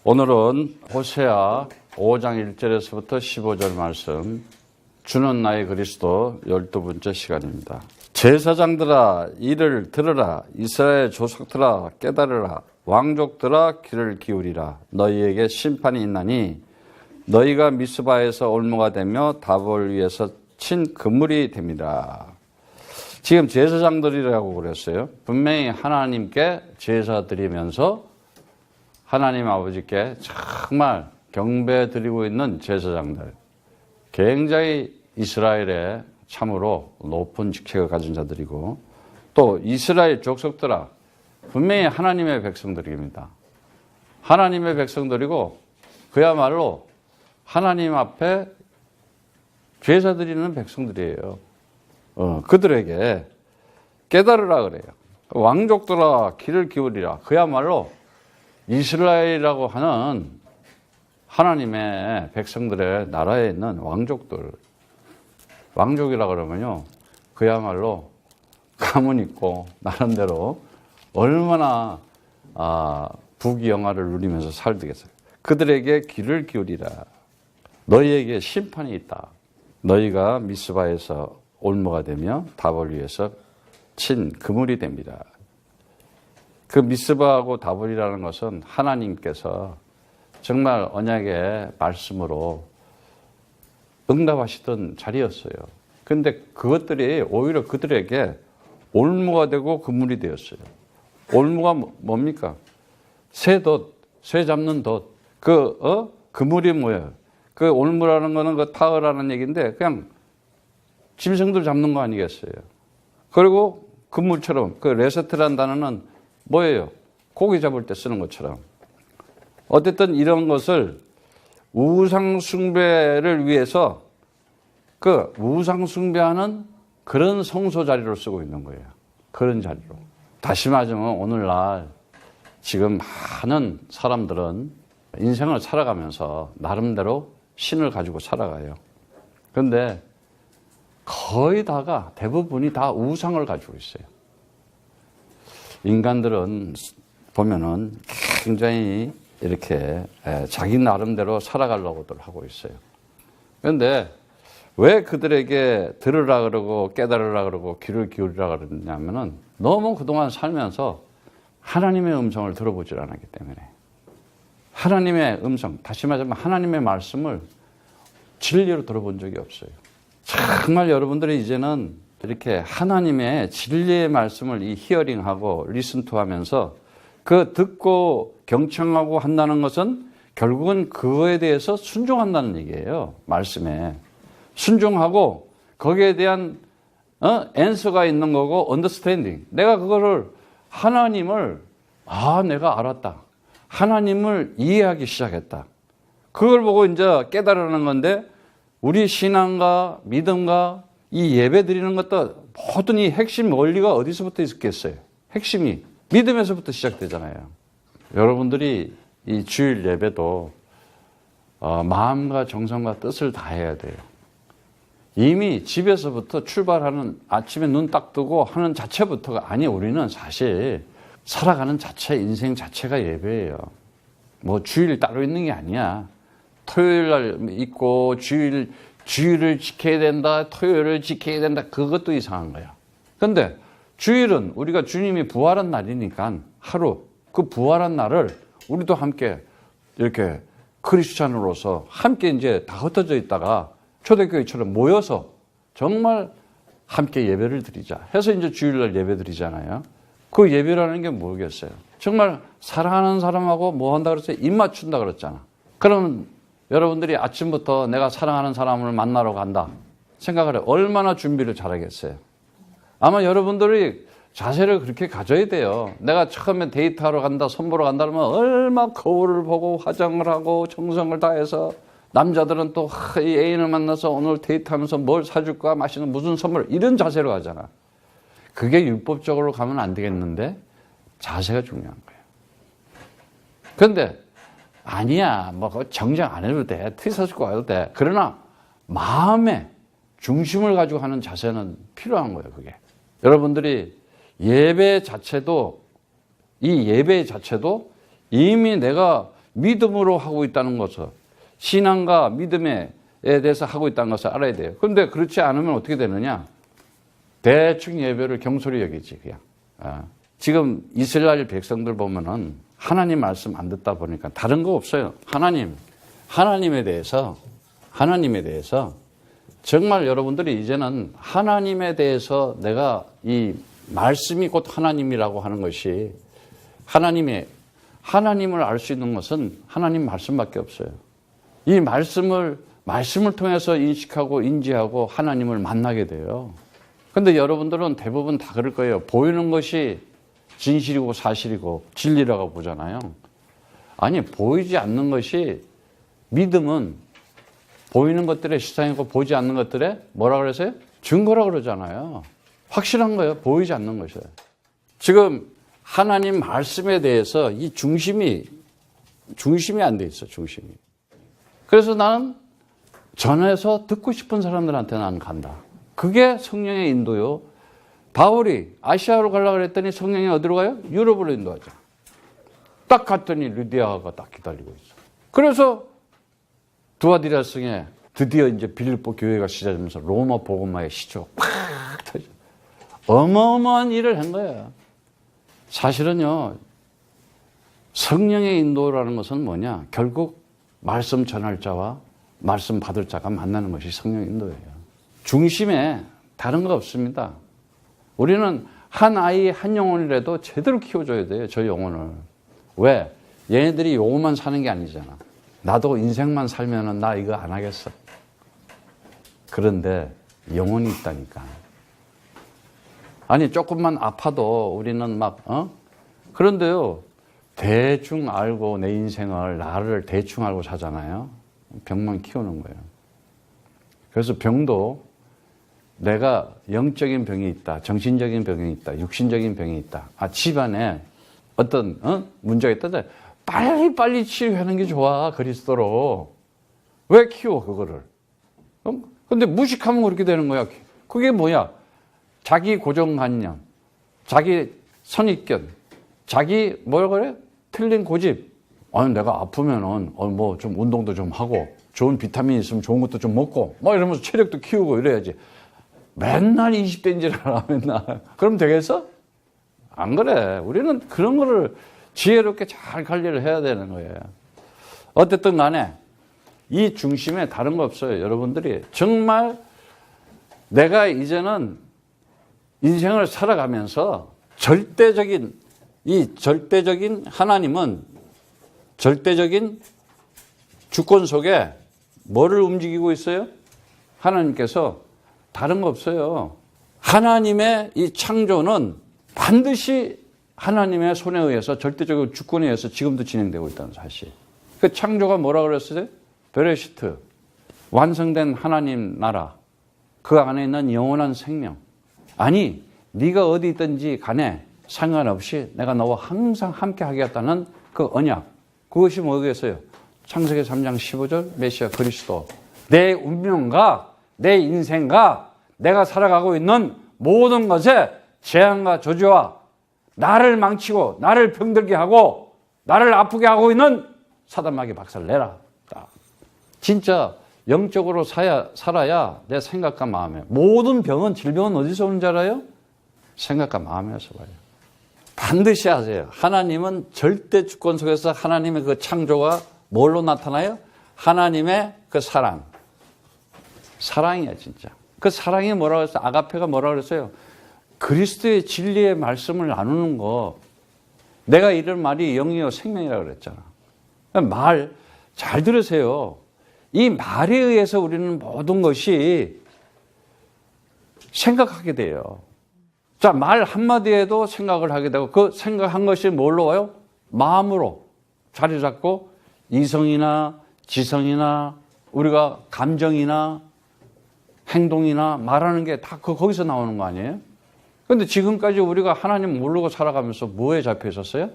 오늘은 호세아 5장 1절에서부터 15절 말씀, 주는 나의 그리스도 12번째 시간입니다. 제사장들아 이를 들으라, 이스라엘 조석들아 깨달으라, 왕족들아 귀를 기울이라. 너희에게 심판이 있나니 너희가 미스바에서 올무가 되며 다볼 위에서 친 그물이 됩니다. 지금 제사장들이라고 그랬어요. 분명히 하나님께 제사 드리면서 하나님 아버지께 정말 경배 드리고 있는 제사장들, 굉장히 이스라엘에 참으로 높은 직책을 가진 자들이고, 또 이스라엘 족속들아 분명히 하나님의 백성들입니다. 하나님의 백성들이고 그야말로 하나님 앞에 제사 드리는 백성들이에요. 그들에게 깨달으라 그래요. 왕족들아 귀를 기울이라. 그야말로 이스라엘이라고 하는 하나님의 백성들의 나라에 있는 왕족들. 왕족이라 그러면요, 그야말로 가문 있고 나름대로 얼마나 부귀영화를 누리면서 살겠어요. 그들에게 귀를 기울이라. 너희에게 심판이 있다. 너희가 미스바에서 올무가 되며 다볼 위에서 친 그물이 됩니다. 그 미스바하고 다볼이라는 것은 하나님께서 정말 언약의 말씀으로 응답하시던 자리였어요. 그런데 그것들이 오히려 그들에게 올무가 되고 그물이 되었어요. 올무가 뭡니까? 쇠돛, 쇠 잡는 돛. 그물이 뭐예요? 그 올무라는 거는 그 타어라는 얘기인데 그냥 짐승들 잡는 거 아니겠어요? 그리고 그물처럼 그 레세트라는 단어는 뭐예요? 고기 잡을 때 쓰는 것처럼. 어쨌든 이런 것을 우상 숭배를 위해서 그 우상 숭배하는 그런 성소 자리로 쓰고 있는 거예요. 그런 자리로. 다시 말하면 오늘날 지금 많은 사람들은 인생을 살아가면서 나름대로 신을 가지고 살아가요. 그런데 거의 다가 대부분이 다 우상을 가지고 있어요. 인간들은 보면은 굉장히 이렇게 자기 나름대로 살아가려고들 하고 있어요. 그런데 왜 그들에게 들으라 그러고 깨달으라 그러고 귀를 기울이라 그러냐면은 너무 그동안 살면서 하나님의 음성을 들어보질 않았기 때문에. 하나님의 음성, 다시 말하자면 하나님의 말씀을 진리로 들어본 적이 없어요. 정말 여러분들이 이제는 이렇게 하나님의 진리의 말씀을 이 히어링하고 리슨투 하면서 그 듣고 경청하고 한다는 것은 결국은 그거에 대해서 순종한다는 얘기예요. 말씀에. 순종하고 거기에 대한 앤서가 있는 거고 언더스탠딩. 내가 그거를 하나님을 내가 알았다. 하나님을 이해하기 시작했다. 그걸 보고 이제 깨달으는 건데 우리 신앙과 믿음과 이 예배 드리는 것도 모든 이 핵심 원리가 어디서부터 있겠어요? 핵심이 믿음에서부터 시작되잖아요. 여러분들이 이 주일 예배도 마음과 정성과 뜻을 다해야 돼요. 이미 집에서부터 출발하는 아침에 눈 딱 뜨고 하는 자체부터가 우리는 사실 살아가는 자체, 인생 자체가 예배예요. 뭐 주일 따로 있는 게 아니야. 토요일 날 있고 주일을 지켜야 된다, 토요일을 지켜야 된다, 그것도 이상한 거야. 근데 주일은 우리가 주님이 부활한 날이니까 하루, 그 부활한 날을 우리도 함께 이렇게 크리스찬으로서 함께 이제 다 흩어져 있다가 초대교회처럼 모여서 정말 함께 예배를 드리자 해서 이제 주일날 예배 드리잖아요. 그 예배라는 게 뭐겠어요? 정말 사랑하는 사람하고 뭐 한다 그랬어요? 입 맞춘다 그랬잖아. 그러면 여러분들이 아침부터 내가 사랑하는 사람을 만나러 간다 생각을 해요. 얼마나 준비를 잘하겠어요? 아마 여러분들이 자세를 그렇게 가져야 돼요. 내가 처음에 데이트하러 간다, 선보러 간다 그러면 얼마 거울을 보고 화장을 하고 정성을 다해서 남자들은 또 이 애인을 만나서 오늘 데이트하면서 뭘 사줄까, 맛있는 무슨 선물, 이런 자세로 가잖아. 그게 율법적으로 가면 안 되겠는데 자세가 중요한 거예요. 그런데 아니야, 뭐 정정 안 해도 돼, 티셔츠 입고 와도 돼. 그러나 마음의 중심을 가지고 하는 자세는 필요한 거예요. 그게 여러분들이 예배 자체도, 이 예배 자체도 이미 내가 믿음으로 하고 있다는 것을, 신앙과 믿음에 대해서 하고 있다는 것을 알아야 돼요. 그런데 그렇지 않으면 어떻게 되느냐? 대충 예배를 경솔히 여기지, 그냥. 지금 이스라엘 백성들 보면은 하나님 말씀 안 듣다 보니까 다른 거 없어요. 하나님에 대해서 정말 여러분들이 이제는 하나님에 대해서 내가 이 말씀이 곧 하나님이라고 하는 것이 하나님을 알 수 있는 것은 하나님 말씀밖에 없어요. 이 말씀을 통해서 인식하고 인지하고 하나님을 만나게 돼요. 근데 여러분들은 대부분 다 그럴 거예요. 보이는 것이 진실이고 사실이고 진리라고 보잖아요. 아니, 보이지 않는 것이, 믿음은 보이는 것들의 시상이고 보이지 않는 것들의 뭐라 그러세요? 증거라 그러잖아요. 확실한 거예요. 보이지 않는 것이에요. 지금 하나님 말씀에 대해서 이 중심이 안 돼 있어, 중심이. 그래서 나는 전해서 듣고 싶은 사람들한테 나는 간다. 그게 성령의 인도요. 바울이 아시아로 가려고 했더니 성령이 어디로 가요? 유럽으로 인도하죠. 딱 갔더니 루디아가 딱 기다리고 있어. 그래서 두아디라성에 드디어 이제 빌립보 교회가 시작되면서 로마 복음화의 시초가 팍 터져. 어마어마한 일을 한 거예요. 사실은요, 성령의 인도라는 것은 뭐냐? 결국 말씀 전할 자와 말씀 받을 자가 만나는 것이 성령의 인도예요. 중심에 다른 거 없습니다. 우리는 한 아이 한 영혼이라도 제대로 키워줘야 돼요. 저 영혼을. 왜? 얘네들이 영혼만 사는 게 아니잖아. 나도 인생만 살면은 나 이거 안 하겠어. 그런데 영혼이 있다니까. 아니, 조금만 아파도 우리는 그런데요, 대충 알고 내 인생을, 나를 대충 알고 사잖아요. 병만 키우는 거예요. 그래서 병도 내가 영적인 병이 있다, 정신적인 병이 있다, 육신적인 병이 있다. 집안에 어떤 문제가 있다. 빨리 치료하는 게 좋아, 그리스도로. 왜 키워, 그거를? 근데 무식하면 그렇게 되는 거야. 그게 뭐야? 자기 고정관념, 자기 선입견, 자기 뭐라 그래? 틀린 고집. 아니, 내가 아프면은 좀 운동도 좀 하고 좋은 비타민 있으면 좋은 것도 좀 먹고 이러면서 체력도 키우고 이래야지. 맨날 20대인 알아, 맨날. 그럼 되겠어? 안 그래. 우리는 그런 거를 지혜롭게 잘 관리를 해야 되는 거예요. 어쨌든 간에 이 중심에 다른 거 없어요. 여러분들이 정말 내가 이제는 인생을 살아가면서 절대적인 하나님은 절대적인 주권 속에 뭐를 움직이고 있어요? 하나님께서 다른 거 없어요. 하나님의 이 창조는 반드시 하나님의 손에 의해서 절대적인 주권에 의해서 지금도 진행되고 있다는 사실. 그 창조가 뭐라고 그랬어요? 베레시트. 완성된 하나님 나라. 그 안에 있는 영원한 생명. 아니, 네가 어디 있든지 간에 상관없이 내가 너와 항상 함께 하겠다는 그 언약. 그것이 뭐겠어요? 창세기 3장 15절 메시아 그리스도. 내 운명과 내 인생과 내가 살아가고 있는 모든 것에 재앙과 저주와 나를 망치고 나를 병들게 하고 나를 아프게 하고 있는 사단마귀 박살 내라. 진짜 영적으로 살아야 내 생각과 마음에. 모든 병은, 질병은 어디서 오는 줄 알아요? 생각과 마음에서 와요. 반드시 하세요. 하나님은 절대 주권 속에서 하나님의 그 창조가 뭘로 나타나요? 하나님의 그 사랑. 사랑이야, 진짜. 그 사랑이 뭐라고 했어요? 아가페가 뭐라고 그랬어요? 그리스도의 진리의 말씀을 나누는 거. 내가 이런 말이 영이요 생명이라고 그랬잖아. 말 잘 들으세요. 이 말에 의해서 우리는 모든 것이 생각하게 돼요. 자, 말 한마디에도 생각을 하게 되고 그 생각한 것이 뭘로 와요? 마음으로 자리 잡고 이성이나 지성이나 우리가 감정이나 행동이나 말하는 게 다 거기서 나오는 거 아니에요? 그런데 지금까지 우리가 하나님 모르고 살아가면서 뭐에 잡혀 있었어요?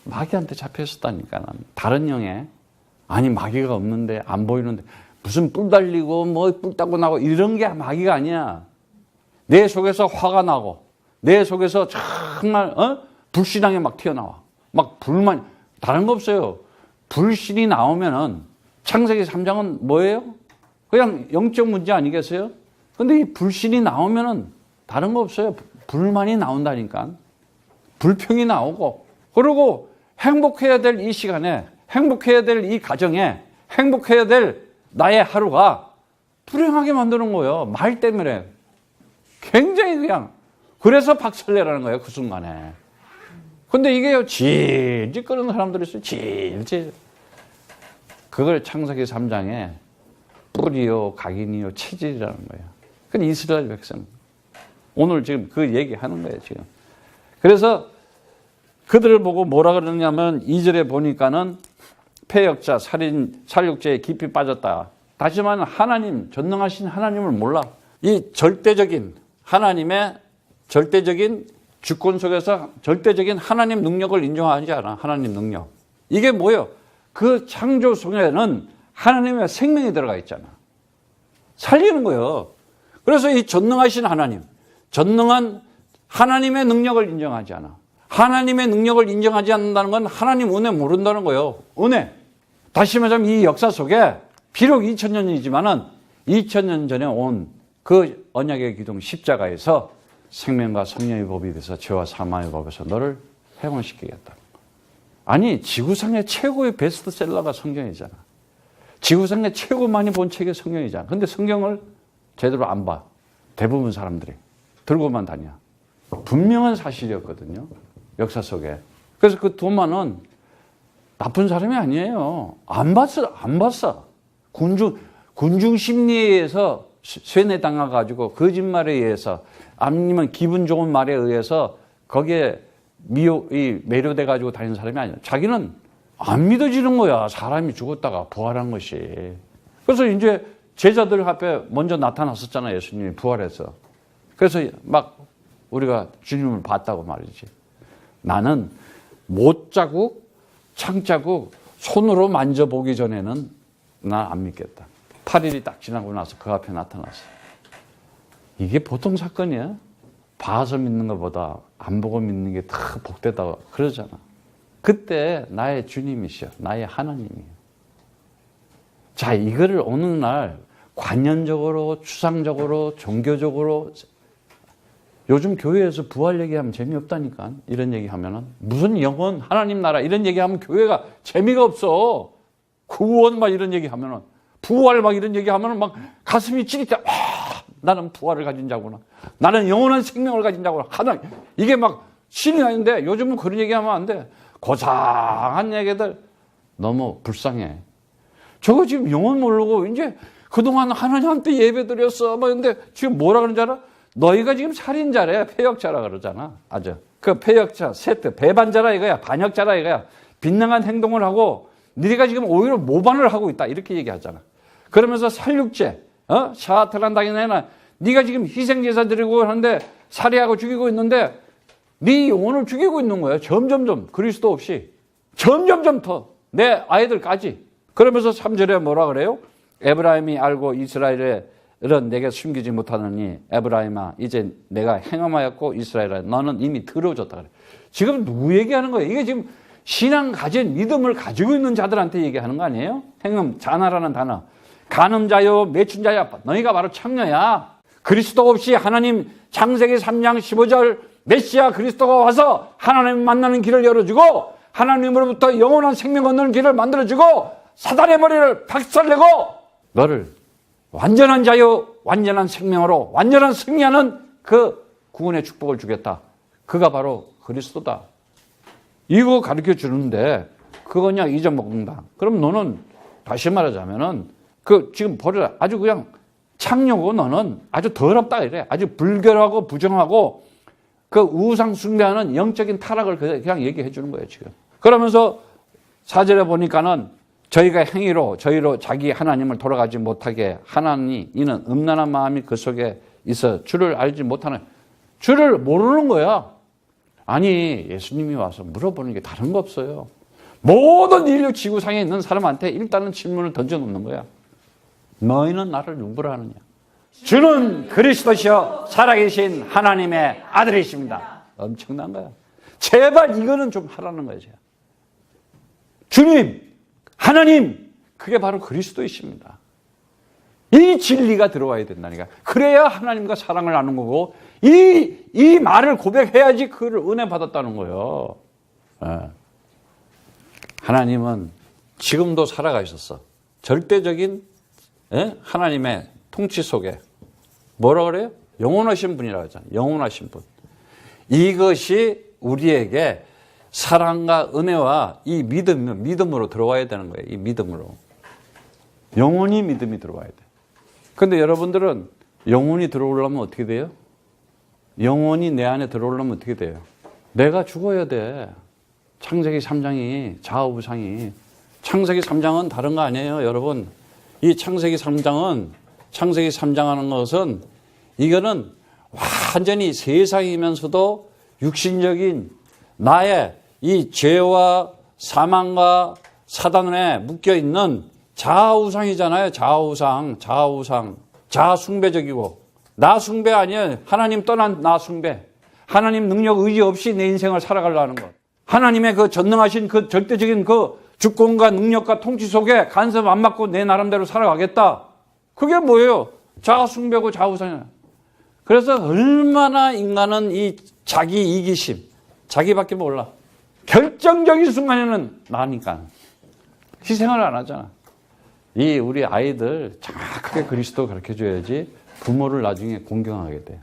마귀한테 잡혀 있었다니까. 다른 영에. 아니, 마귀가 없는데, 안 보이는데 무슨 뿔 달리고 뿔 따고 나고 이런 게 마귀가 아니야. 내 속에서 화가 나고 내 속에서 정말 불신앙이 막 튀어나와. 막 불만. 다른 거 없어요. 불신이 나오면은 창세기 3장은 뭐예요? 그냥 영적 문제 아니겠어요? 근데 이 불신이 나오면은 다른 거 없어요. 불만이 나온다니까. 불평이 나오고, 그리고 행복해야 될 이 시간에, 행복해야 될 이 가정에, 행복해야 될 나의 하루가 불행하게 만드는 거예요. 말 때문에. 굉장히 그냥. 그래서 박살내라는 거예요, 그 순간에. 근데 이게요, 질질 끄는 사람들이 있어요. 질질. 그걸 창세기 3장에 뿌리요, 각인이요, 체질이라는 거예요. 그건 이스라엘 백성. 오늘 지금 그 얘기 하는 거예요, 지금. 그래서 그들을 보고 뭐라 그러냐면 2절에 보니까는 패역자, 살인, 살육죄에 깊이 빠졌다. 다시 말하면 하나님, 전능하신 하나님을 몰라. 이 절대적인 하나님의 절대적인 주권 속에서 절대적인 하나님 능력을 인정하지 않아. 하나님 능력. 이게 뭐예요? 그 창조 속에는 하나님의 생명이 들어가 있잖아. 살리는 거예요. 그래서 이 전능하신 하나님, 전능한 하나님의 능력을 인정하지 않아. 하나님의 능력을 인정하지 않는다는 건 하나님 은혜 모른다는 거예요. 은혜. 다시 말하면 이 역사 속에 비록 2000년이지만은 2000년 전에 온 그 언약의 기둥 십자가에서 생명과 성령의 법이 돼서 죄와 사망의 법에서 너를 해방시키겠다. 아니, 지구상의 최고의 베스트셀러가 성경이잖아. 지구상에 최고 많이 본 책이 성경이잖아. 근데 성경을 제대로 안 봐. 대부분 사람들이. 들고만 다녀. 분명한 사실이었거든요. 역사 속에. 그래서 그 도마는 나쁜 사람이 아니에요. 안 봤어. 군중 심리에 의해서 쇠뇌당해가지고 거짓말에 의해서 아니면 기분 좋은 말에 의해서 거기에 매료돼가지고 다니는 사람이 아니야. 자기는 안 믿어지는 거야. 사람이 죽었다가 부활한 것이. 그래서 이제 제자들 앞에 먼저 나타났었잖아. 예수님이 부활해서. 그래서 막 우리가 주님을 봤다고 말이지. 나는 못자국, 창자국 손으로 만져보기 전에는 나 안 믿겠다. 8일이 딱 지나고 나서 그 앞에 나타났어. 이게 보통 사건이야. 봐서 믿는 것보다 안 보고 믿는 게 더 복되다고 그러잖아. 그때 나의 주님이시여, 나의 하나님이에요. 자, 이거를 어느 날 관념적으로, 추상적으로, 종교적으로, 요즘 교회에서 부활 얘기하면 재미없다니까. 이런 얘기하면은 무슨 영혼, 하나님 나라 이런 얘기하면 교회가 재미가 없어. 구원 막 이런 얘기하면은, 부활 막 이런 얘기하면은 막 가슴이 찌릿해. 나는 부활을 가진 자구나. 나는 영원한 생명을 가진 자구나. 하나님, 이게 막 신이 나는데 요즘은 그런 얘기하면 안 돼. 고상한 얘기들 너무 불쌍해. 저거 지금 영혼 모르고 이제 그동안 하나님한테 예배 드렸어. 막 근데 지금 뭐라 그러는지 알아? 너희가 지금 살인자래. 패역자라 그러잖아. 아주. 그 패역자, 세트, 배반자라 이거야. 반역자라 이거야. 빗나간 행동을 하고 네가 지금 오히려 모반을 하고 있다. 이렇게 얘기하잖아. 그러면서 살육죄, 샤틀란 당이나 네가 지금 희생제사 드리고 하는데 살해하고 죽이고 있는데 네 영혼을 죽이고 있는 거야. 점점점 그리스도 없이 점점점 더 내 아이들까지. 그러면서 3절에 뭐라 그래요? 에브라임이 알고 이스라엘은 내게 숨기지 못하느니 에브라임아 이제 내가 행함하였고 이스라엘아 너는 이미 들어줬다 그래. 지금 누구 얘기하는 거예요? 이게 지금 신앙 가진 믿음을 가지고 있는 자들한테 얘기하는 거 아니에요? 행음, 자나라는 단어. 간음자요, 매춘자야. 너희가 바로 창녀야. 그리스도 없이 하나님 창세기 3장 15절 메시아 그리스도가 와서 하나님 만나는 길을 열어주고 하나님으로부터 영원한 생명 얻는 길을 만들어주고 사단의 머리를 박살내고 너를 완전한 자요, 완전한 생명으로 완전한 승리하는 그 구원의 축복을 주겠다. 그가 바로 그리스도다. 이거 가르쳐 주는데 그거냐 잊어먹는다. 그럼 너는 다시 말하자면은 그 지금 버려라. 아주 그냥 창녀고 너는 아주 더럽다 이래. 아주 불결하고 부정하고 그 우상 숭배하는 영적인 타락을 그냥 얘기해 주는 거예요 지금. 그러면서 4절에 보니까는 저희가 행위로 저희로 자기 하나님을 돌아가지 못하게 하나니 이는 음란한 마음이 그 속에 있어 주를 알지 못하는 주를 모르는 거야. 아니 예수님이 와서 물어보는 게 다른 거 없어요. 모든 인류 지구상에 있는 사람한테 일단은 질문을 던져놓는 거야. 너희는 나를 누구라 하느냐? 주는 그리스도시여 살아계신 하나님의 아들이십니다. 엄청난 거야. 제발 이거는 좀 하라는 거죠. 주님, 하나님, 그게 바로 그리스도이십니다. 이 진리가 들어와야 된다니까. 그래야 하나님과 사랑을 나누는 거고, 이 말을 고백해야지 그를 은혜 받았다는 거예요. 하나님은 지금도 살아가셨어. 절대적인 하나님의 통치 속에 뭐라 그래요? 영원하신 분이라고 하잖아요. 영원하신 분. 이것이 우리에게 사랑과 은혜와 이 믿음으로 들어와야 되는 거예요. 이 믿음으로. 영원히 믿음이 들어와야 돼. 근데 여러분들은 영원히 들어오려면 어떻게 돼요? 영원히 내 안에 들어오려면 어떻게 돼요? 내가 죽어야 돼. 창세기 3장이, 좌우상이. 창세기 3장은 다른 거 아니에요, 여러분. 이 창세기 3장 하는 것은 이거는 완전히 세상이면서도 육신적인 나의 이 죄와 사망과 사단에 묶여있는 자아우상이잖아요. 자아우상. 자아숭배적이고. 나 숭배 아니에요. 하나님 떠난 나 숭배. 하나님 능력 의지 없이 내 인생을 살아가려는 것. 하나님의 그 전능하신 그 절대적인 그 주권과 능력과 통치 속에 간섭 안 받고 내 나름대로 살아가겠다. 그게 뭐예요? 자아숭배고 자아우상이에요. 그래서 얼마나 인간은 이 자기 이기심, 자기밖에 몰라. 결정적인 순간에는 나니까 희생을 안 하잖아. 이 우리 아이들 정확하게 그리스도 가르쳐줘야지 부모를 나중에 공경하게 돼.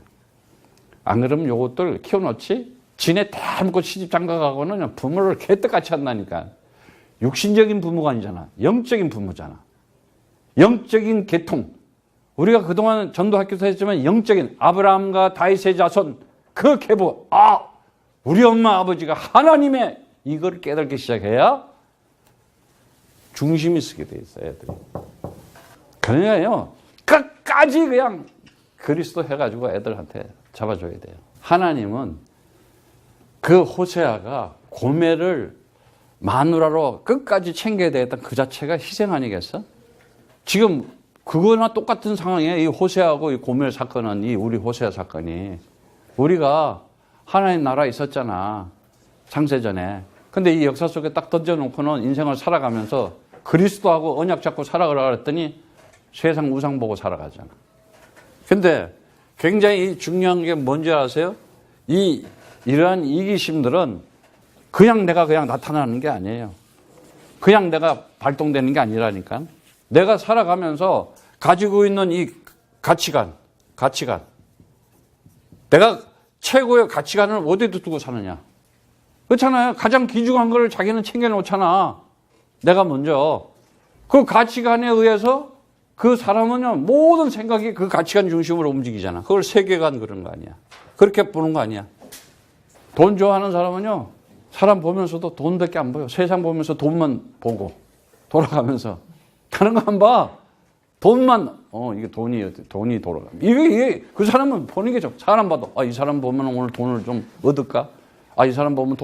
안 그러면 요것들 키워놓지? 지네 대한민국 시집장가 가고는 부모를 개떡같이 한다니까. 육신적인 부모가 아니잖아. 영적인 부모잖아. 영적인 계통. 우리가 그동안 전도학교에서 했지만 영적인 아브라함과 다윗의 자손 그 계보. 우리 엄마 아버지가 하나님의 이걸 깨닫기 시작해야 중심이 쓰게 돼 있어요, 애들이. 그러니까요, 끝까지 그냥 그리스도 해가지고 애들한테 잡아줘야 돼요. 하나님은 그 호세아가 고멜을 마누라로 끝까지 챙겨야 되겠다 그 자체가 희생 아니겠어? 지금 그거나 똑같은 상황이에요. 이 호세아하고 이 고멜 사건은, 이 우리 호세아 사건이. 우리가 하나님 나라에 있었잖아. 창세전에. 근데 이 역사 속에 딱 던져놓고는 인생을 살아가면서 그리스도하고 언약 잡고 살아가라 그랬더니 세상 우상 보고 살아가잖아. 근데 굉장히 중요한 게 뭔지 아세요? 이러한 이기심들은 그냥 내가 그냥 나타나는 게 아니에요. 그냥 내가 발동되는 게 아니라니까. 내가 살아가면서 가지고 있는 이 가치관. 내가 최고의 가치관을 어디에 두고 사느냐. 그렇잖아요. 가장 귀중한 걸 자기는 챙겨놓잖아. 내가 먼저. 그 가치관에 의해서 그 사람은요, 모든 생각이 그 가치관 중심으로 움직이잖아. 그걸 세계관 그런 거 아니야. 그렇게 보는 거 아니야. 돈 좋아하는 사람은요, 사람 보면서도 돈밖에 안 보여. 세상 보면서 돈만 보고 돌아가면서. 다른 거 안 봐. 돈만, 이게 돈이 돌아가. 이게, 그 사람은 보는 게 좋아. 사람 봐도, 이 사람 보면 오늘 돈을 좀 얻을까? 이 사람 보면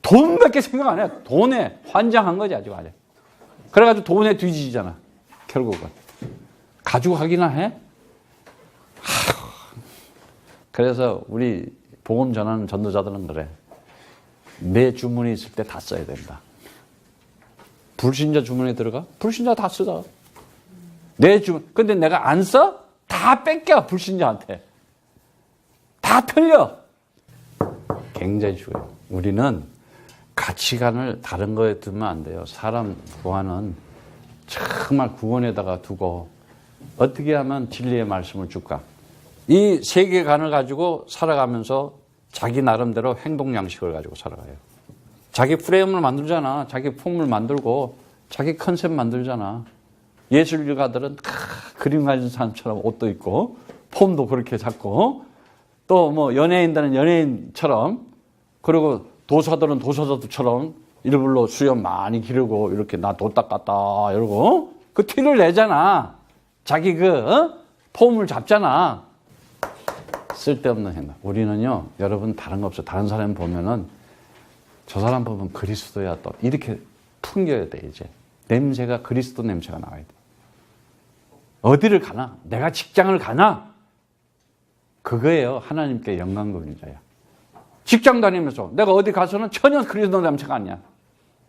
돈밖에 생각 안 해. 돈에 환장한 거지, 아직. 그래가지고 돈에 뒤지잖아. 결국은. 가지고 가기나 해? 그래서 우리 복음 전하는 전도자들은 그래. 내 주문이 있을 때 다 써야 된다. 불신자 주문에 들어가? 불신자 다 쓰자. 내 주문. 근데 내가 안 써? 다 뺏겨, 불신자한테. 다 틀려. 굉장히 중요해요. 우리는 가치관을 다른 거에 두면 안 돼요. 사람 구하는 정말 구원에다가 두고 어떻게 하면 진리의 말씀을 줄까? 이 세계관을 가지고 살아가면서 자기 나름대로 행동 양식을 가지고 살아가요. 자기 프레임을 만들잖아. 자기 폼을 만들고 자기 컨셉 만들잖아. 예술가들은 그림 가진 사람처럼 옷도 입고 폼도 그렇게 잡고 또 뭐 연예인들은 연예인처럼 그리고 도사들은 도사들처럼 일부러 수염 많이 기르고 이렇게 나 돈 닦았다 이러고 그 티를 내잖아. 자기 폼을 잡잖아. 쓸데없는 행동. 우리는요, 여러분 다른 거 없어. 다른 사람 보면은 저 사람 보면 그리스도야 또 이렇게 풍겨야 돼. 이제 냄새가 그리스도 냄새가 나와야 돼. 어디를 가나? 내가 직장을 가나? 그거예요. 하나님께 영광 돌린 자야. 직장 다니면서 내가 어디 가서는 전혀 그리스도 냄새가 아니야.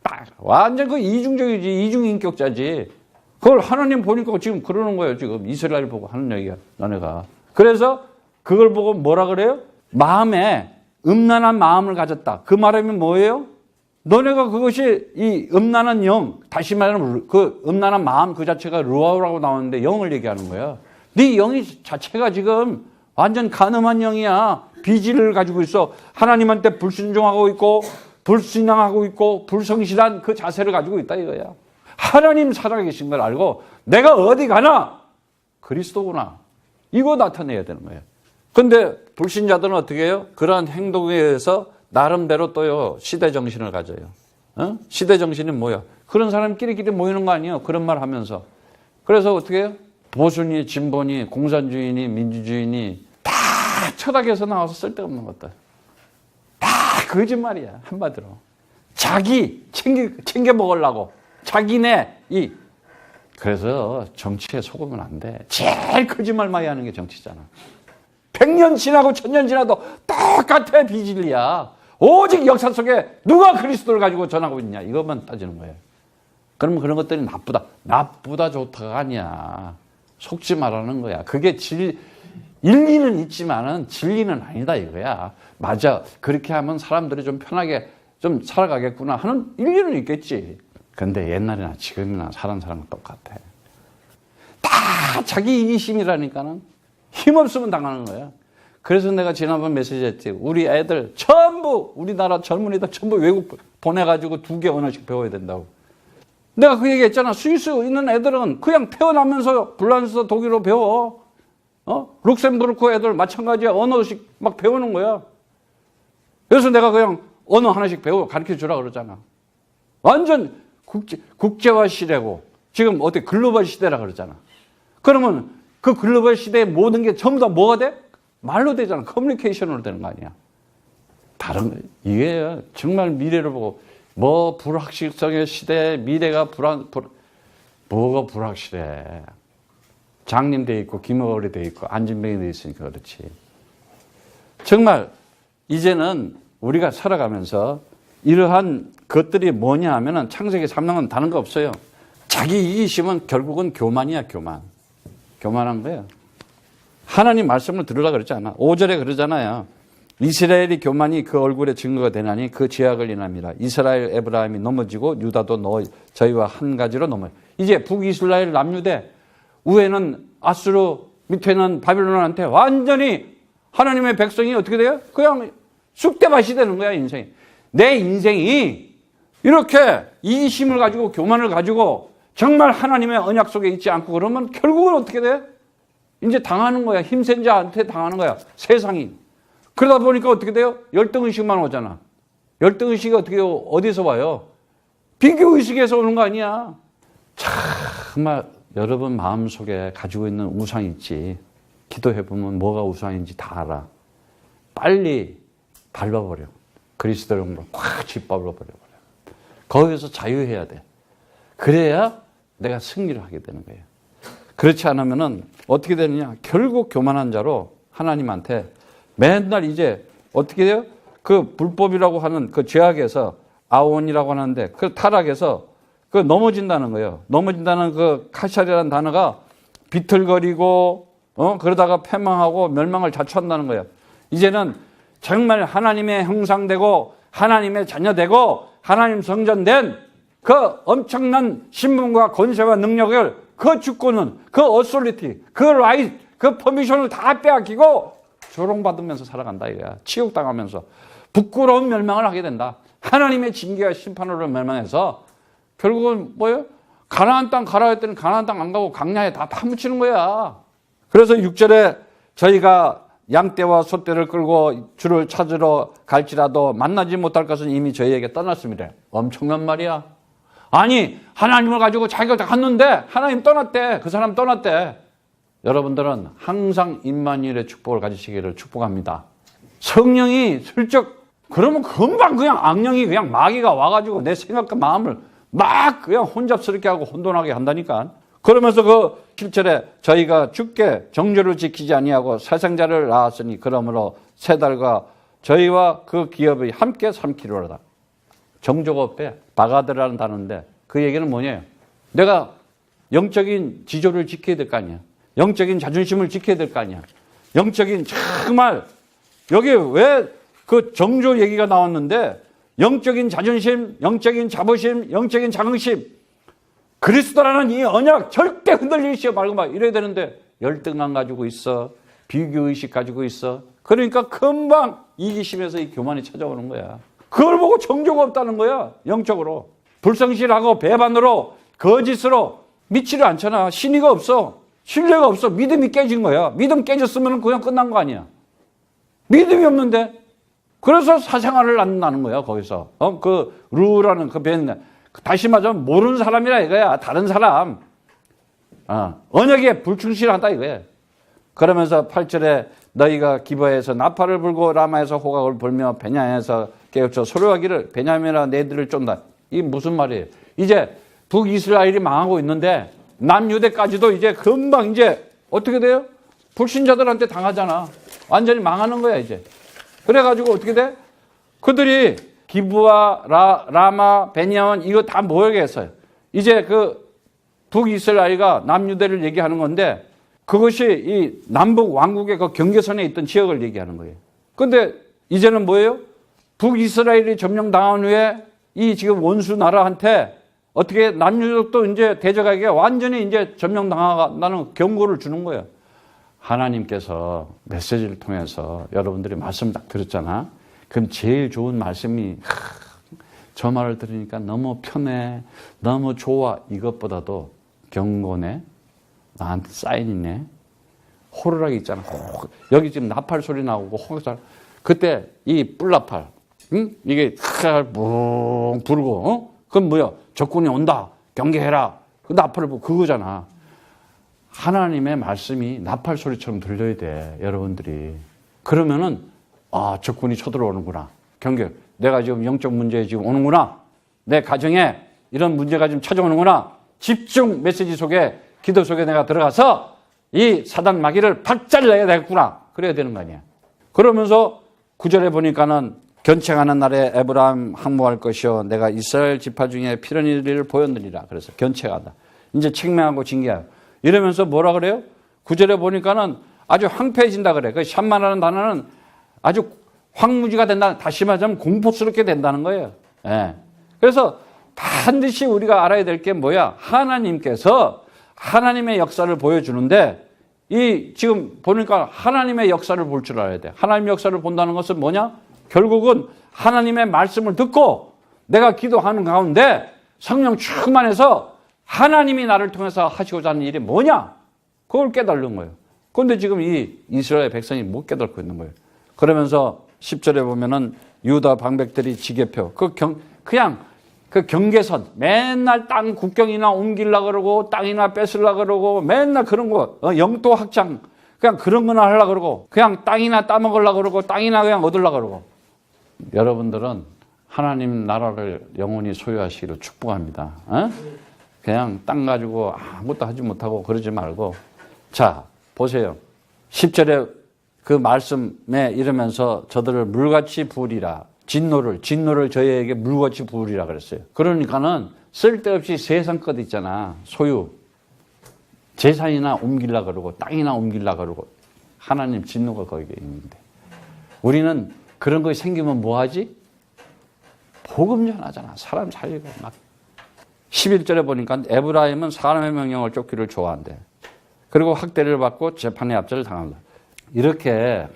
딱 완전 그 이중적이지. 이중인격자지. 그걸 하나님 보니까 지금 그러는 거예요. 지금 이스라엘 보고 하는 얘기야. 너네가. 그래서 그걸 보고 뭐라 그래요? 마음에 음란한 마음을 가졌다. 그 말하면 뭐예요? 너네가 그것이 이 음란한 영, 다시 말하면 그 음란한 마음 그 자체가 루아우라고 나오는데 영을 얘기하는 거야. 네 영이 자체가 지금 완전 간음한 영이야. 비질을 가지고 있어. 하나님한테 불순종하고 있고 불신앙하고 있고 불성실한 그 자세를 가지고 있다 이거야. 하나님 살아계신 걸 알고 내가 어디 가나 그리스도구나. 이거 나타내야 되는 거예요. 근데 불신자들은 어떻게 해요? 그러한 행동에 의해서 나름대로 또요 시대 정신을 가져요. 어? 시대 정신이 뭐야? 그런 사람끼리끼리 모이는 거 아니에요? 그런 말 하면서. 그래서 어떻게 해요? 보수니 진보니 공산주의니 민주주의니 다 철학에서 나와서 쓸데없는 것들. 다 거짓말이야 한마디로. 자기 챙겨 먹으려고 자기네 이. 그래서 정치에 속으면 안 돼. 제일 거짓말 많이 하는 게 정치잖아. 100년 지나고 1000년 지나도 똑같아 비진리야. 오직 역사 속에 누가 그리스도를 가지고 전하고 있냐 이것만 따지는 거예요. 그러면 그런 것들이 나쁘다 좋다가 아니야. 속지 말라는 거야. 그게 일리는 있지만은 진리는 아니다 이거야. 맞아. 그렇게 하면 사람들이 좀 편하게 좀 살아가겠구나 하는 일리는 있겠지. 근데 옛날이나 지금이나 사는 사람은 똑같아. 다 자기 이기심이라니까는 힘없으면 당하는 거야. 그래서 내가 지난번 메시지 했지. 우리 애들 전부 우리나라 젊은이들 전부 외국 보내가지고 2개 언어씩 배워야 된다고. 내가 그 얘기 했잖아. 스위스 있는 애들은 그냥 태어나면서 불란서 독일어 배워. 룩셈부르크 애들 마찬가지야. 언어씩 막 배우는 거야. 그래서 내가 그냥 언어 하나씩 가르쳐 주라 그러잖아. 완전 국제화 시대고 지금 어떻게 글로벌 시대라 그러잖아. 그러면 그 글로벌 시대의 모든 게 전부 다 뭐가 돼? 말로 되잖아. 커뮤니케이션으로 되는 거 아니야. 이게 정말 미래를 보고 뭐 불확실성의 시대, 미래가 뭐가 불확실해. 장님 돼 있고 김어걸이 돼 있고 안진뱅이 돼 있으니까 그렇지. 정말 이제는 우리가 살아가면서 이러한 것들이 뭐냐 하면은 창세기 3장은 다른 거 없어요. 자기 이기심은 결국은 교만이야, 교만. 교만한 거예요. 하나님 말씀을 들으라 그러지 않아. 5절에 그러잖아요. 이스라엘이 교만이 그 얼굴에 증거가 되나니 그 죄악을 인함이라. 이스라엘 에브라임이 넘어지고 유다도 저희와 한 가지로 넘어요. 이제 북이스라엘 남유대 위에는 아수르 밑에는 바빌론한테 완전히 하나님의 백성이 어떻게 돼요? 그냥 쑥대밭이 되는 거야 인생이. 내 인생이 이렇게 이기심을 가지고 교만을 가지고 정말 하나님의 언약 속에 있지 않고 그러면 결국은 어떻게 돼? 이제 당하는 거야. 힘센 자한테 당하는 거야. 세상이. 그러다 보니까 어떻게 돼요? 열등의식만 오잖아. 열등의식이 어떻게 어디서 와요? 비교의식에서 오는 거 아니야. 정말 여러분 마음속에 가지고 있는 우상이 있지. 기도해보면 뭐가 우상인지 다 알아. 빨리 밟아버려. 그리스도를 꽉 짓밟아버려. 거기서 자유해야 돼. 그래야 내가 승리를 하게 되는 거예요. 그렇지 않으면은 어떻게 되느냐? 결국 교만한 자로 하나님한테 맨날 이제 어떻게 돼요? 그 불법이라고 하는 그 죄악에서 아온이라고 하는데 그 타락에서 그 넘어진다는 거예요. 넘어진다는 그 카샬이라는 단어가 비틀거리고 그러다가 패망하고 멸망을 자초한다는 거예요. 이제는 정말 하나님의 형상되고 하나님의 자녀되고 하나님 성전된 그 엄청난 신분과 권세와 능력을 그 주권은 그 어소리티 그 라이트 그 퍼미션을 다 빼앗기고 조롱받으면서 살아간다 이거야. 치욕당하면서 부끄러운 멸망을 하게 된다. 하나님의 징계와 심판으로 멸망해서 결국은 뭐예요? 가나안 땅 가라 했더니 가나안 땅 안 가고 강야에 다 파묻히는 거야. 그래서 6절에 저희가 양떼와 소떼를 끌고 주를 찾으러 갈지라도 만나지 못할 것은 이미 저희에게 떠났습니다. 엄청난 말이야. 아니 하나님을 가지고 자기가 갔는데 하나님 떠났대. 그 사람 떠났대. 여러분들은 항상 임마누엘의 축복을 가지시기를 축복합니다. 성령이 슬쩍 그러면 금방 그냥 악령이 그냥 마귀가 와가지고 내 생각과 마음을 막 그냥 혼잡스럽게 하고 혼돈하게 한다니까. 그러면서 그 7절에 저희가 주께 정죄를 지키지 아니하고 사생자를 낳았으니 그러므로 세 달과 저희와 그 기업이 함께 삼키리로다. 정조가 없대. 바가드라는 단어인데 그 얘기는 뭐냐요? 내가 영적인 지조를 지켜야 될 거 아니야. 영적인 자존심을 지켜야 될 거 아니야. 영적인 정말 여기 왜 그 정조 얘기가 나왔는데 영적인 자존심, 영적인 자부심, 영적인 자긍심, 그리스도라는 이 언약 절대 흔들리시오 말고 막 이래야 되는데 열등감 가지고 있어. 비교의식 가지고 있어. 그러니까 금방 이기심에서 이 교만이 찾아오는 거야. 그걸 보고 정조가 없다는 거야. 영적으로. 불성실하고 배반으로 거짓으로 믿지를 않잖아. 신의가 없어. 신뢰가 없어. 믿음이 깨진 거야. 믿음 깨졌으면 그냥 끝난 거 아니야. 믿음이 없는데. 그래서 사생활을 낳는 거야, 거기서. 그 루라는 그 다시 말하면 모르는 사람이라 이거야. 다른 사람. 언약에 불충실하다 이거야. 그러면서 8절에 너희가 기브아에서 나팔을 불고 라마에서 호각을 불며 베냐민에서 깨우쳐 소리하기를 베냐민아 너희들을 쫀다. 이게 무슨 말이에요? 이제 북이스라엘이 망하고 있는데 남유대까지도 이제 금방 이제 어떻게 돼요? 불신자들한테 당하잖아. 완전히 망하는 거야 이제. 그래가지고 어떻게 돼? 그들이 기브아, 라마, 베냐민 이거 다 모여겠어요. 이제 그 북이스라엘과 남유대를 얘기하는 건데 그것이 이 남북 왕국의 그 경계선에 있던 지역을 얘기하는 거예요. 근데 이제는 뭐예요? 북이스라엘이 점령당한 후에 이 지금 원수 나라한테 어떻게 남유럽도 이제 대적하게 완전히 이제 점령당한다는 경고를 주는 거예요. 하나님께서 메시지를 통해서 여러분들이 말씀 딱 들었잖아. 그럼 제일 좋은 말씀이 저 말을 들으니까 너무 편해, 너무 좋아. 이것보다도 경고네, 나한테 사인이네, 호루라기 있잖아. 여기 지금 나팔 소리 나오고 호각 그때 이 뿔나팔, 응? 이게 붕 부르고, 그럼 뭐야? 적군이 온다. 경계해라. 그 나팔을 보고 그거잖아. 하나님의 말씀이 나팔 소리처럼 들려야 돼, 여러분들이. 그러면은 적군이 쳐들어오는구나. 경계. 내가 지금 영적 문제에 지금 오는구나. 내 가정에 이런 문제가 지금 찾아오는구나. 집중 메시지 속에, 기도 속에 내가 들어가서 이 사단 마귀를 박살내야 되겠구나. 그래야 되는 거 아니야. 그러면서 9절에 보니까는 견책하는 날에 에브라임 항모할 것이요 내가 이스라엘 지파 중에 피른 이를 보였느니라. 그래서 견책하다. 이제 책망하고 징계하고. 이러면서 뭐라 그래요? 9절에 보니까는 아주 황폐해진다 그래. 그 샴마라는 단어는 아주 황무지가 된다. 다시 말하자면 공포스럽게 된다는 거예요. 예. 그래서 반드시 우리가 알아야 될 게 뭐야? 하나님께서 하나님의 역사를 보여주는데 이 지금 보니까 하나님의 역사를 볼 줄 알아야 돼. 하나님의 역사를 본다는 것은 뭐냐? 결국은 하나님의 말씀을 듣고 내가 기도하는 가운데 성령 충만해서 하나님이 나를 통해서 하시고자 하는 일이 뭐냐? 그걸 깨달는 거예요. 그런데 지금 이 이스라엘 백성이 못 깨닫고 있는 거예요. 그러면서 10절에 보면은 유다 방백들이 지게표, 그냥 그 경계선, 맨날 땅 국경이나 옮기려고 그러고, 땅이나 뺏으려고 그러고, 맨날 그런 거, 영토 확장, 그냥 그런 거나 하려고 그러고, 그냥 땅이나 따먹으려고 그러고, 땅이나 그냥 얻으려고 그러고. 여러분들은 하나님 나라를 영원히 소유하시기를 축복합니다. 그냥 땅 가지고 아무것도 하지 못하고 그러지 말고. 자, 보세요. 10절에 그 말씀에 이러면서 저들을 물같이 부으리라. 진노를 저희에게 물같이 부으리라 그랬어요. 그러니까는 쓸데없이 세상 것 있잖아. 소유. 재산이나 옮기려고 그러고 땅이나 옮기려고 그러고 하나님 진노가 거기에 있는데 우리는 그런 거 생기면 뭐 하지? 복음 전하잖아. 사람 살리고 막. 11절에 보니까 에브라임은 사람의 명령을 쫓기를 좋아한대. 그리고 학대를 받고 재판의 압제를 당한다. 이렇게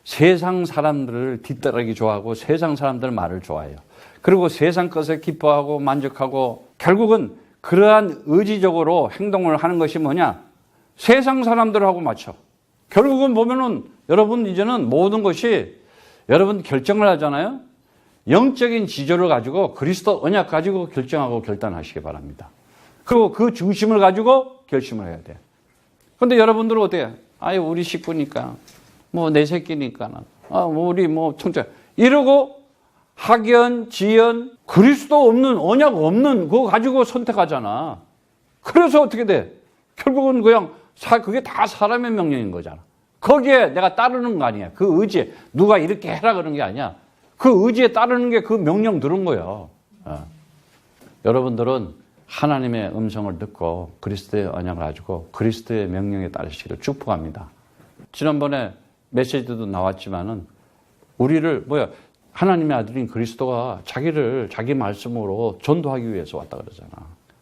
세상 사람들을 뒤따르기 좋아하고 세상 사람들 말을 좋아해요. 그리고 세상 것에 기뻐하고 만족하고 결국은 그러한 의지적으로 행동을 하는 것이 뭐냐? 세상 사람들하고 맞춰. 결국은 보면은 여러분 이제는 모든 것이 여러분 결정을 하잖아요. 영적인 지조를 가지고 그리스도 언약 가지고 결정하고 결단하시기 바랍니다. 그리고 그 중심을 가지고 결심을 해야 돼요. 그런데 여러분들은 어때요? 아유 우리 식구니까 뭐 내 새끼니까 우리 뭐 청자 이러고 학연, 지연, 그리스도 없는 언약 없는 그거 가지고 선택하잖아. 그래서 어떻게 돼? 결국은 그냥 그게 다 사람의 명령인 거잖아. 거기에 내가 따르는 거 아니야. 그 의지에 누가 이렇게 해라 그런 게 아니야. 그 의지에 따르는 게 그 명령 들은 거야. 여러분들은 하나님의 음성을 듣고 그리스도의 언약을 가지고 그리스도의 명령에 따르시기를 축복합니다. 지난번에 메시지도 나왔지만은 우리를 하나님의 아들인 그리스도가 자기를 자기 말씀으로 전도하기 위해서 왔다 그러잖아.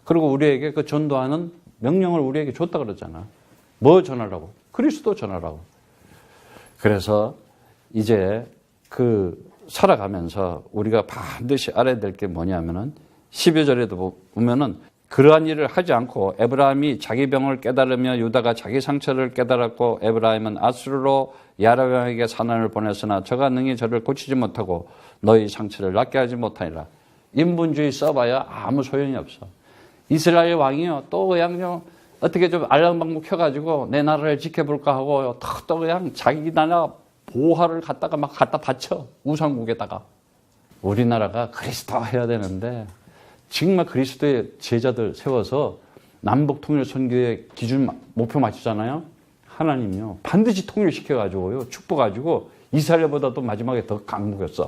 그리고 우리에게 그 전도하는 명령을 우리에게 줬다 그러잖아. 뭐 전하라고? 그리스도 전하라고. 그래서 이제 살아가면서 우리가 반드시 알아야 될 게 뭐냐면은 12절에도 보면은 그러한 일을 하지 않고 에브라임이 자기 병을 깨달으며 유다가 자기 상처를 깨달았고 에브라임은 아수르로 야로왕에게 사난을 보냈으나 저가 능히 저를 고치지 못하고 너희 상처를 낫게 하지 못하니라. 인본주의 써봐야 아무 소용이 없어. 이스라엘 왕이요 또 그냥 어떻게 좀 알랑방구 켜가지고 내 나라를 지켜볼까 하고 또 그냥 자기 나라 보화를 갖다 바쳐 우상국에다가. 우리나라가 그리스도 해야 되는데 정말 그리스도의 제자들 세워서 남북 통일 선교의 기준 목표 맞추잖아요. 하나님이요 반드시 통일시켜가지고요 축복가지고 이스라엘보다도 마지막에 더 강국했어.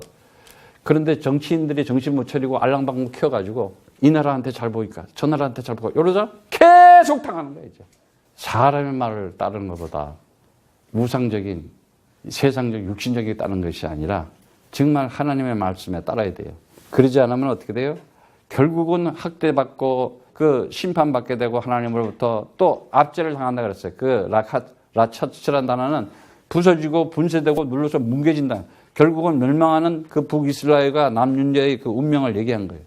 그런데 정치인들이 정신 못 차리고 알랑방구 켜가지고 이 나라한테 잘 보니까 저 나라한테 잘 보고 이러자 계속 당하는 거야. 이제 사람의 말을 따르는 것보다 우상적인 세상적 육신적인 따르는 것이 아니라 정말 하나님의 말씀에 따라야 돼요. 그러지 않으면 어떻게 돼요? 결국은 학대받고 심판받게 되고 하나님으로부터 또 압제를 당한다 그랬어요. 라차츠라는 단어는 부서지고 분쇄되고 눌러서 뭉개진다. 결국은 멸망하는 북이스라엘과 남윤자의 운명을 얘기한 거예요.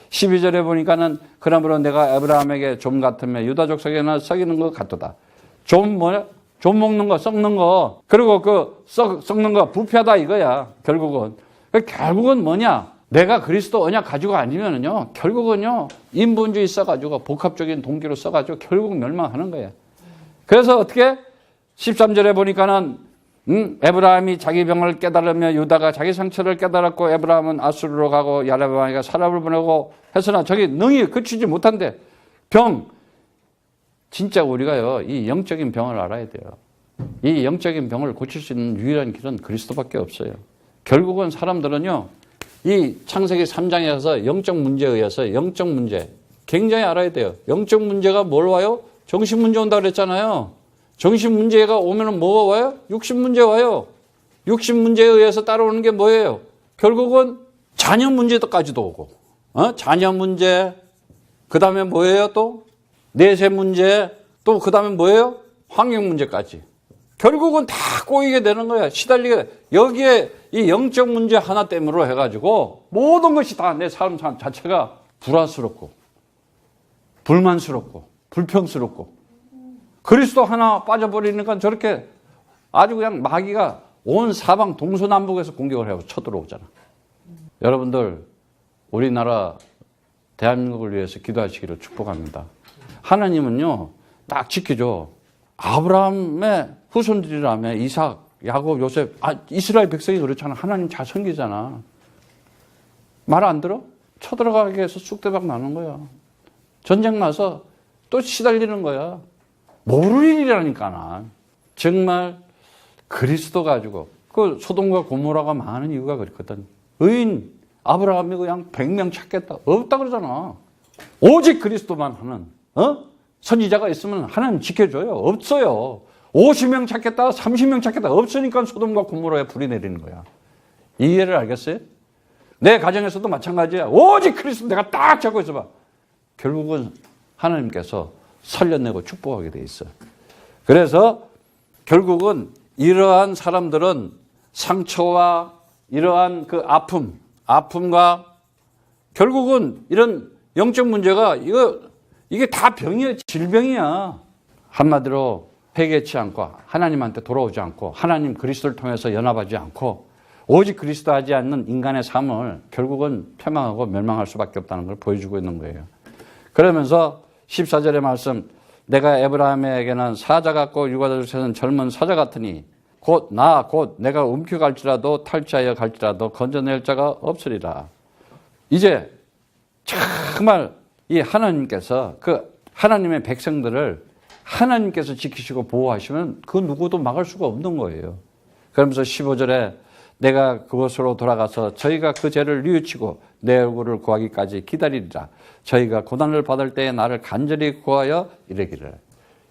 12절에 보니까는 그러므로 내가 아브라함에게 좀 같으며 유다족 속에는 썩이는 것 같도다. 좀 먹는 거, 썩는 거, 그리고 썩는 거 부패하다 이거야. 결국은 뭐냐? 내가 그리스도 언약 가지고 아니면은요, 결국은요, 인본주의 써가지고, 복합적인 동기로 써가지고, 결국 멸망하는 거야. 그래서 어떻게? 13절에 보니까는, 에브라임이 자기 병을 깨달으며 유다가 자기 상처를 깨달았고, 에브라임은 아수르로 가고, 야레바왕에게 사람을 보내고, 했으나 저기 능히 그치지 못한대. 진짜 우리가요, 이 영적인 병을 알아야 돼요. 이 영적인 병을 고칠 수 있는 유일한 길은 그리스도밖에 없어요. 결국은 사람들은요, 이 창세기 3장에서 영적 문제에 의해서 영적 문제 굉장히 알아야 돼요. 영적 문제가 뭘 와요? 정신 문제 온다 그랬잖아요. 정신 문제가 오면은 뭐가 와요? 육신 문제 와요. 육신 문제에 의해서 따라오는 게 뭐예요? 결국은 자녀 문제까지도 오고, 자녀 문제, 그 다음에 뭐예요? 또 내세 문제, 또 그 다음에 뭐예요? 환경 문제까지. 결국은 다 꼬이게 되는 거야. 시달리게. 여기에 이 영적 문제 하나 때문으로 해가지고 모든 것이 다 내 삶 자체가 불화스럽고 불만스럽고 불평스럽고 그리스도 하나 빠져버리니까 저렇게 아주 그냥 마귀가 온 사방 동서남북에서 공격을 하고 쳐들어오잖아. 여러분들 우리나라 대한민국을 위해서 기도하시기를 축복합니다. 하나님은요 딱 지켜줘. 아브라함의 후손들이라며 이삭, 야곱, 요셉, 이스라엘 백성이 그렇잖아. 하나님 잘 섬기잖아. 말 안 들어? 쳐들어가게 해서 쑥대박 나는 거야. 전쟁 나서 또 시달리는 거야. 모를 일이라니까. 정말 그리스도 가지고 소돔과 고모라가 많은 이유가 그렇거든. 의인 아브라함이 그냥 100명 찾겠다. 없다 그러잖아. 오직 그리스도만 하는 선지자가 있으면 하나님 지켜줘요. 없어요. 50명 찾겠다, 30명 찾겠다. 없으니까 소돔과 고모라에 불이 내리는 거야. 이해를 알겠어요? 내 가정에서도 마찬가지야. 오직 그리스도 내가 딱 잡고 있어봐. 결국은 하나님께서 살려내고 축복하게 돼 있어. 그래서 결국은 이러한 사람들은 상처와 이러한 아픔과 결국은 이런 영적 문제가 이게 다 병이야. 질병이야. 한마디로 회개치 않고 하나님한테 돌아오지 않고 하나님 그리스도를 통해서 연합하지 않고 오직 그리스도 하지 않는 인간의 삶을 결국은 폐망하고 멸망할 수밖에 없다는 걸 보여주고 있는 거예요. 그러면서 14절의 말씀 내가 에브라임에게는 사자 같고 유다족에서는 젊은 사자 같으니 곧 내가 움켜갈지라도 탈취하여 갈지라도 건져낼 자가 없으리라. 이제 정말 이 하나님께서 하나님의 백성들을 하나님께서 지키시고 보호하시면 그 누구도 막을 수가 없는 거예요. 그러면서 15절에 내가 그곳으로 돌아가서 저희가 그 죄를 뉘우치고 내 얼굴을 구하기까지 기다리리라. 저희가 고난을 받을 때에 나를 간절히 구하여 이르기를.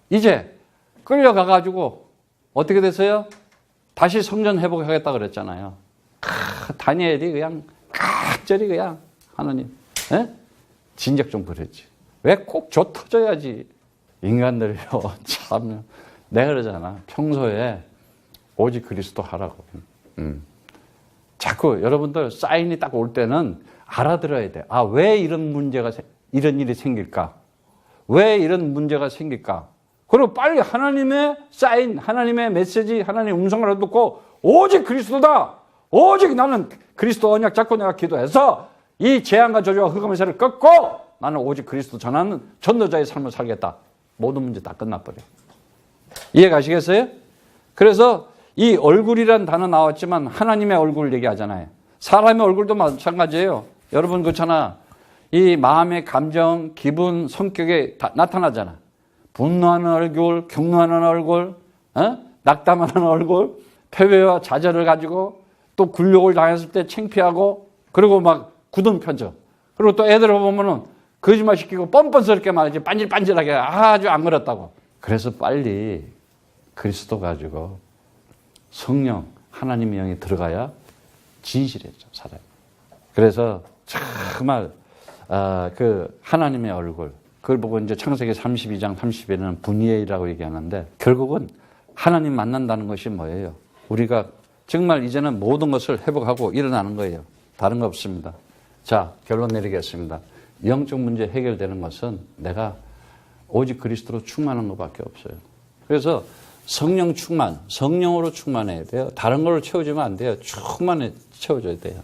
이제 끌려가가지고 어떻게 됐어요? 다시 성전 회복하겠다 그랬잖아요. 다니엘이 그냥 갑자기 그냥 하나님, 진작 좀 그랬지. 왜 꼭 줘 터져야지. 인간들이요, 참. 내가 그러잖아. 평소에 오직 그리스도 하라고. 자꾸 여러분들 사인이 딱 올 때는 알아들어야 돼. 아, 왜 이런 일이 생길까? 왜 이런 문제가 생길까? 그리고 빨리 하나님의 사인, 하나님의 메시지, 하나님의 음성을 듣고 오직 그리스도다. 오직 나는 그리스도 언약 잡고 내가 기도해서 이 재앙과 저주와 흑암의 끊고 나는 오직 그리스도 전하는 전도자의 삶을 살겠다. 모든 문제 다 끝나버려. 이해 가시겠어요? 그래서 이 얼굴이란 단어 나왔지만 하나님의 얼굴을 얘기하잖아요. 사람의 얼굴도 마찬가지예요. 여러분 그렇잖아. 이 마음의 감정, 기분, 성격에 다 나타나잖아. 분노하는 얼굴, 격노하는 얼굴, 낙담하는 얼굴, 패배와 좌절을 가지고 또 굴욕을 당했을 때 창피하고 그리고 막 굳은 표정. 그리고 또 애들 보면은 거짓말 시키고 뻔뻔스럽게 말하지 반질반질하게 아주 안 그렇다고. 그래서 빨리 그리스도 가지고 성령, 하나님의 영이 들어가야 진실해져, 사람이. 그래서 정말 그 하나님의 얼굴, 그걸 보고 이제 창세기 32장 30에는 분이엘이라고 얘기하는데 결국은 하나님 만난다는 것이 뭐예요? 우리가 정말 이제는 모든 것을 회복하고 일어나는 거예요. 다른 거 없습니다. 자, 결론 내리겠습니다. 영적 문제 해결되는 것은 내가 오직 그리스도로 충만한 것밖에 없어요. 그래서 성령 충만, 성령으로 충만해야 돼요. 다른 걸로 채워주면 안 돼요. 채워줘야 돼요.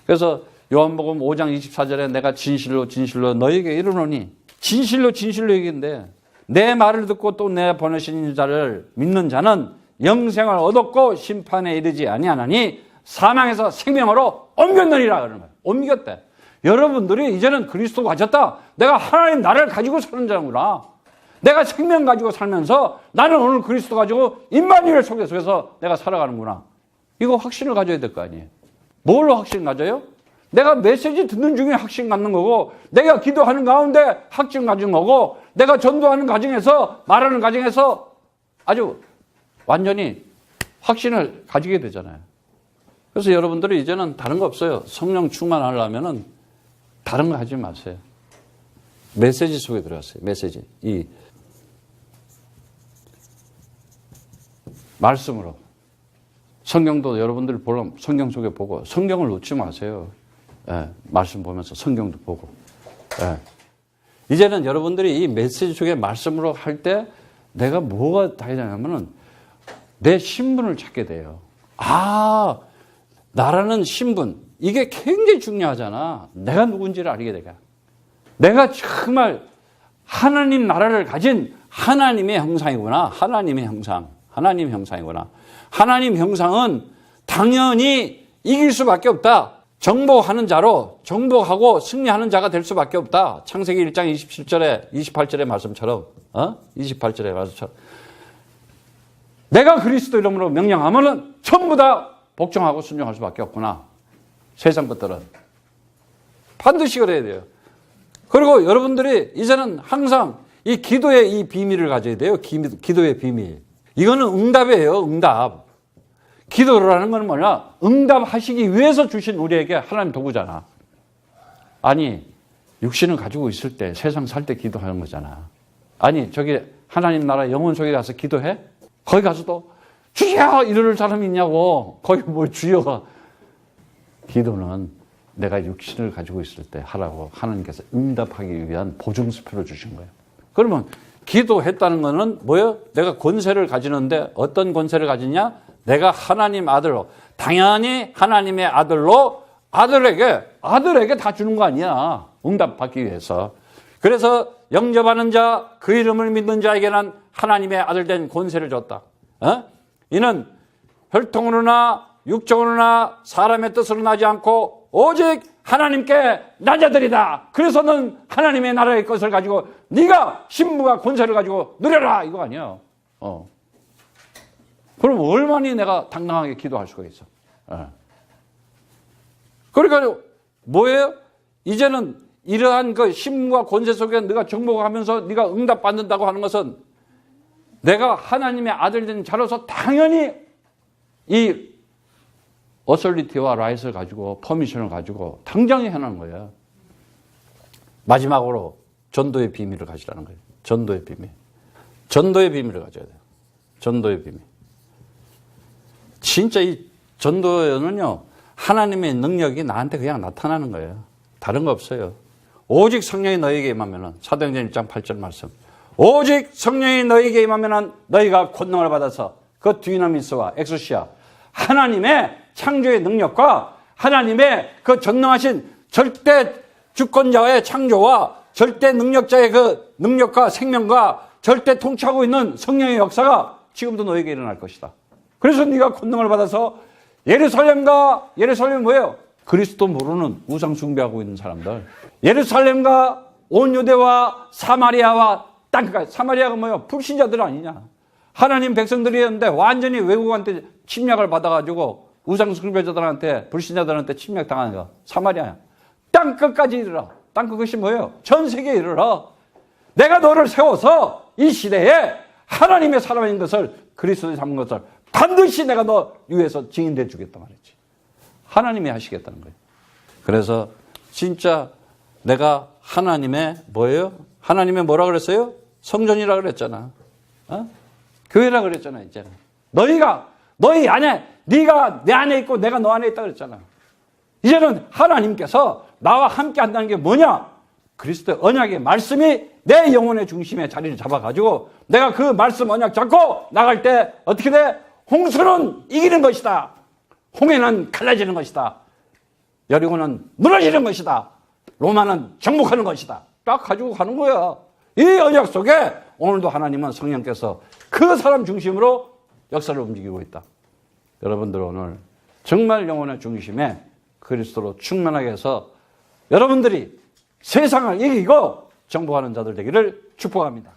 그래서 요한복음 5장 24절에 내가 진실로 너에게 이르노니 진실로 얘기인데 내 말을 듣고 또 내 보내신 자를 믿는 자는 영생을 얻었고 심판에 이르지 아니하나니 사망에서 생명으로 옮겼느니라 그러는 거예요. 옮겼대. 여러분들이 이제는 그리스도 가졌다. 내가 하나님 나라를 가지고 사는 자구나. 내가 생명 가지고 살면서 나는 오늘 그리스도 가지고 임마누엘 속에서 내가 살아가는구나. 이거 확신을 가져야 될 거 아니에요. 뭘로 확신 가져요? 내가 메시지 듣는 중에 확신 갖는 거고, 내가 기도하는 가운데 확신 가진 거고, 내가 전도하는 과정에서, 말하는 과정에서 아주 완전히 확신을 가지게 되잖아요. 그래서 여러분들이 이제는 다른 거 없어요. 성령 충만하려면은 다른 거 하지 마세요. 메시지 속에 들어갔어요. 메시지. 이 말씀으로. 성경도 여러분들 보려면 성경 속에 보고, 성경을 놓지 마세요. 예, 말씀 보면서 성경도 보고. 예. 이제는 여러분들이 이 메시지 속에 말씀으로 할 때 내가 뭐가 다르냐면은 내 신분을 찾게 돼요. 아, 나라는 신분. 이게 굉장히 중요하잖아. 내가 누군지를 알게 되가. 내가 정말 하나님 나라를 가진 하나님의 형상이구나. 하나님의 형상이구나. 하나님 형상은 당연히 이길 수밖에 없다. 정복하는 자로 정복하고 승리하는 자가 될 수밖에 없다. 창세기 1장 28절의 말씀처럼 28절의 말씀처럼 내가 그리스도 이름으로 명령하면은 전부 다 복종하고 순종할 수밖에 없구나. 세상 것들은 반드시 그래야 돼요. 그리고 여러분들이 이제는 항상 이 기도의 이 비밀을 가져야 돼요. 기도의 비밀. 이거는 응답이에요. 응답. 기도라는 건 뭐냐? 응답하시기 위해서 주신 우리에게 하나님 도구잖아. 아니, 육신을 가지고 있을 때, 세상 살 때 기도하는 거잖아. 아니, 저기 하나님 나라 영혼 속에 가서 기도해? 거기 가서도 주여! 이럴 사람이 있냐고. 거기 뭐 주여가. 기도는 내가 육신을 가지고 있을 때 하라고 하나님께서 응답하기 위한 보증수표를 주신 거예요. 그러면 기도했다는 거는 뭐예요? 내가 권세를 가지는데 어떤 권세를 가지냐? 내가 하나님 아들로, 당연히 하나님의 아들로 아들에게 다 주는 거 아니야. 응답받기 위해서. 그래서 영접하는 자, 그 이름을 믿는 자에게는 하나님의 아들 된 권세를 줬다. 이는 혈통으로나 육정으로나 사람의 뜻으로 나지 않고 오직 하나님께 난 자들이다. 그래서 는 하나님의 나라의 것을 가지고 네가 신부가 권세를 가지고 누려라. 이거 아니야. 그럼 얼마나 내가 당당하게 기도할 수가 있어. 그러니까 뭐예요? 이제는 이러한 그 힘과 권세 속에 네가 정복하면서 네가 응답받는다고 하는 것은 내가 하나님의 아들 된 자로서 당연히 이 어설리티와 라이트를 가지고 퍼미션을 가지고 당장에 해놓은 거예요. 마지막으로 전도의 비밀을 가지라는 거예요. 전도의 비밀. 전도의 비밀을 가져야 돼요. 전도의 비밀. 진짜 이 전도는요, 하나님의 능력이 나한테 그냥 나타나는 거예요. 다른 거 없어요. 오직 성령이 너에게 임하면은, 사도행전 1장 8절 말씀. 오직 성령이 너에게 임하면은 너희가 권능을 받아서 그 디나미스와 엑소시아, 하나님의 창조의 능력과 하나님의 그 전능하신 절대 주권자의 창조와 절대 능력자의 그 능력과 생명과 절대 통치하고 있는 성령의 역사가 지금도 너에게 일어날 것이다. 그래서 네가 권능을 받아서 예루살렘 뭐예요? 그리스도 모르는 우상 숭배하고 있는 사람들. 예루살렘과 온 유대와 사마리아와 땅끝까지. 사마리아가 뭐예요? 불신자들 아니냐. 하나님 백성들이었는데 완전히 외국한테 침략을 받아가지고 우상 숭배자들한테 불신자들한테 침략당하는 거. 사마리아야. 땅끝까지 이르라. 땅끝이 뭐예요? 전 세계에 이르라. 내가 너를 세워서 이 시대에 하나님의 사람인 것을 그리스도의 삼은 것을 반드시 내가 너 위해서 증인돼 주겠다 말했지. 하나님이 하시겠다는 거예요. 그래서 진짜 내가 하나님의 뭐예요? 하나님의 뭐라 그랬어요? 성전이라 그랬잖아. 교회라 그랬잖아. 이제는 너희 안에 네가 내 안에 있고 내가 너 안에 있다 그랬잖아. 이제는 하나님께서 나와 함께 한다는 게 뭐냐? 그리스도의 언약의 말씀이 내 영혼의 중심에 자리를 잡아가지고 내가 그 말씀 언약 잡고 나갈 때 어떻게 돼? 홍수는 이기는 것이다. 홍해는 갈라지는 것이다. 여리고는 무너지는 것이다. 로마는 정복하는 것이다. 딱 가지고 가는 거야. 이 언약 속에 오늘도 하나님은 성령께서 그 사람 중심으로 역사를 움직이고 있다. 여러분들 오늘 정말 영혼의 중심에 그리스도로 충만하게 해서 여러분들이 세상을 이기고 정복하는 자들 되기를 축복합니다.